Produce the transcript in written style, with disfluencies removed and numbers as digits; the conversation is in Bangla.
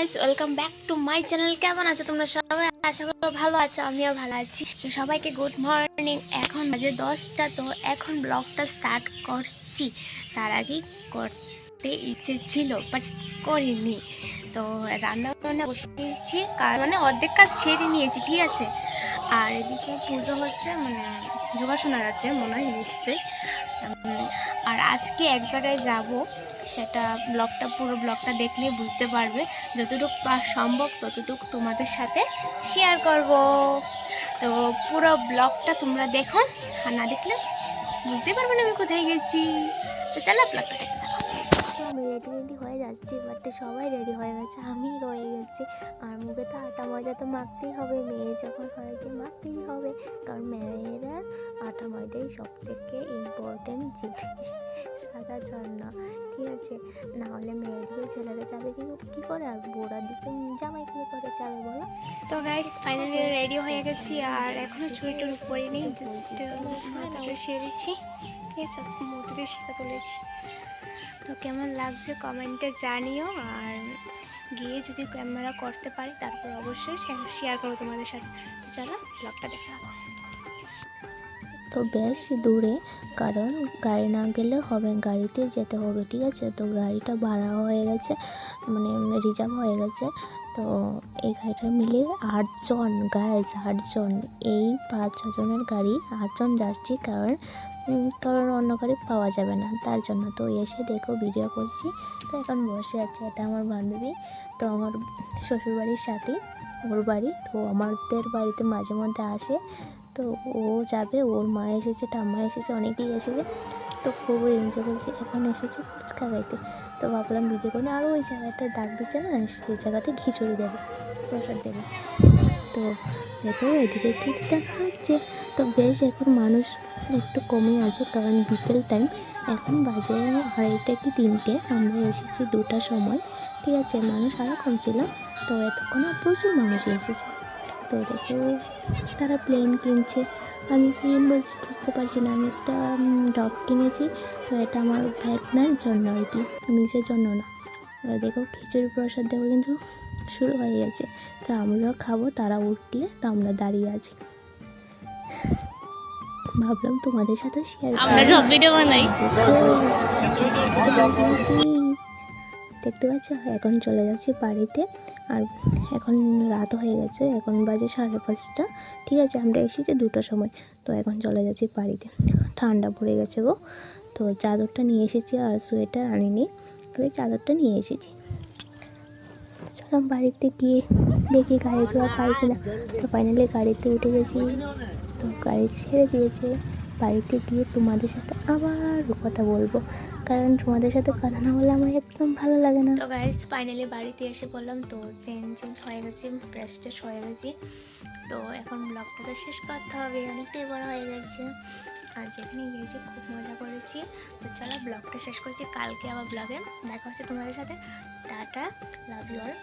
Guys, welcome back to my channel. কেমন আছো তোমরা সবাই? আশা করি ভালো আছো, আমিও ভালো আছি। তো সবাইকে গুড মর্নিং। এখন বাজে 10টা। তো এখন ব্লগটা স্টার্ট করছি। তার আগেই করতে ইচ্ছে ছিল বাট করিনি। তো রান্না বান্না বসিয়েছি, মানে অর্ধেক কাজ সেরে নিয়েছি, ঠিক আছে। আর এদিকে পুজো হচ্ছে, মানে জোগাড় শোনা যাচ্ছে মনে হয় নিশ্চয়ই। আর আজকে এক জায়গায় যাব, সেটা পুরো ব্লগটা দেখলে বুঝতে পারবে। যতটুকু সম্ভব ততটুকু তোমাদের সাথে শেয়ার করব। তো পুরো ব্লগটা তোমরা দেখো, আর না দেখলে বুঝতে পারবে না আমি কোথায় গেছি। তো চলো ব্লগটা দেখতে থাকো। তো আমি রেডি হয়ে যাচ্ছি, বাট সবাই রেডি হয়ে গেছে, আমি রয়ে গেছি। আর মুখে তো আটা ময়দা তো মাখতেই হবে, মেয়ে যখন হয়েছে মাখতেই হবে। কারণ মেয়েরা আটা ময়দাই সব থেকে ইম্পর্টেন্ট জিনিস সাজার জন্য, ঠিক আছে। না হলে মেয়ের দিকে ছেলেরা যাবে কী করে, আর বোড়ার দিকে জামাই কী করে যাবে বলো। তো গাইস ফাইনালি রেডি হয়ে গেছি, আর এখনও চুরি টুরি পরিনি, জাস্ট মাথাটা সেরেছি, ঠিক আছে। আজকে মূর্তিতে সীতা তুলেছি। তো কেমন লাগছে কমেন্টে জানিও, আর গিয়ে যদি ক্যামেরা করতে পারি তারপর অবশ্যই শেয়ার করবো তোমাদের সাথে। তো চলো ব্লগটা দেখে রাখো। তো বেশ দূরে, কারণ গাড়ি না গেলে হবে, গাড়িতে যেতে হবে, ঠিক আছে। তো গাড়িটা ভাড়া হয়ে গেছে, মানে রিজার্ভ হয়ে গেছে। তো এই গাড়িটা মিলে 8জন, গাইজ 8জন। এই 5-6 জনের গাড়ি 8জন যাচ্ছি, কারণ অন্য গাড়ি পাওয়া যাবে না, তার জন্য। তো এসে দেখো ভিডিও করছি। তো এখন বসে আছে, এটা আমার বান্ধবী। তো আমার শ্বশুরবাড়ির সাথে ওর বাড়ি, তো আমাদের বাড়িতে মাঝে মধ্যে আসে। তো ও যাবে, ওর মা এসেছে, ঠাম্মা এসেছে, অনেকেই এসেছে। তো খুবই এনজয় করছি। এখন এসেছে ফুচকা খাইতে। তো ভাবলাম ভিডিও করে, আরও ওই জায়গাটায় ডাক দিচ্ছে না, সেই জায়গাতে খিচুড়ি দেবে, প্রসাদ দেবে। তো দেখো এদিকে কি দেখা হচ্ছে। তো বেশ এখন মানুষ একটু কমই আছে, কারণ বিকেল টাইম, এখন বাজে 2:30 কি 3টে, আমরা এসেছি 2টার সময়, ঠিক আছে। মানুষ আরও কম ছিল। তো এতক্ষণে প্রচুর মানুষ এসেছে। তো দেখো তারা প্লেন কিনছে, আমি কি বুঝতে পারছি না। আমি একটা ডগ কিনেছি, তো এটা আমার ভাইপনার জন্য, এটি নিজের জন্য না। দেখো খিচুড়ি প্রসাদ দেবো কিন্তু শুরু হয়ে গেছে। তো আমরাও খাবো, তারা উঠলে তো আমরা দাঁড়িয়ে আছি। ভাবলাম তোমাদের সাথে শেয়ার করি, আমরা সব ভিডিও বানাই। দেখতে পাচ্ছ, এখন চলে যাচ্ছি বাড়িতে। আর এখন রাত হয়ে গেছে, এখন বাজে 5:30, ঠিক আছে। আমরা এসেছি 2টার সময়। তো এখন চলে যাচ্ছি বাড়িতে। ঠান্ডা পড়ে গেছে গো। তো চাদরটা নিয়ে এসেছি, আর সোয়েটার আনিনি, খালি চাদরটা নিয়ে এসেছি। চলো বাড়িতে গিয়ে দেখি গাড়িগুলো পাই কিনা। তো ফাইনালি গাড়িতে উঠে গেছি, তো গাড়ি ছেড়ে দিয়েছে। বাড়িতে গিয়ে তোমাদের সাথে আবার কথা বলবো, কারণ তোমাদের সাথে কথা না বললে আমার একদম ভালো লাগে না। তো গাইস ফাইনালি বাড়িতে এসে বললাম, তো চেঞ্জ হয়ে গেছি, ফ্রেশ ট্রেশ হয়ে গেছি। তো এখন ব্লগটা তো শেষ করতে হবে, অনেকটাই বড় হয়ে গেছে। আর যেখানে গিয়েছি খুব মজা করেছি। তো চলো ব্লগটা শেষ করছি, কালকে আবার ব্লগে দেখা হচ্ছে তোমাদের সাথে। Tata, love you all.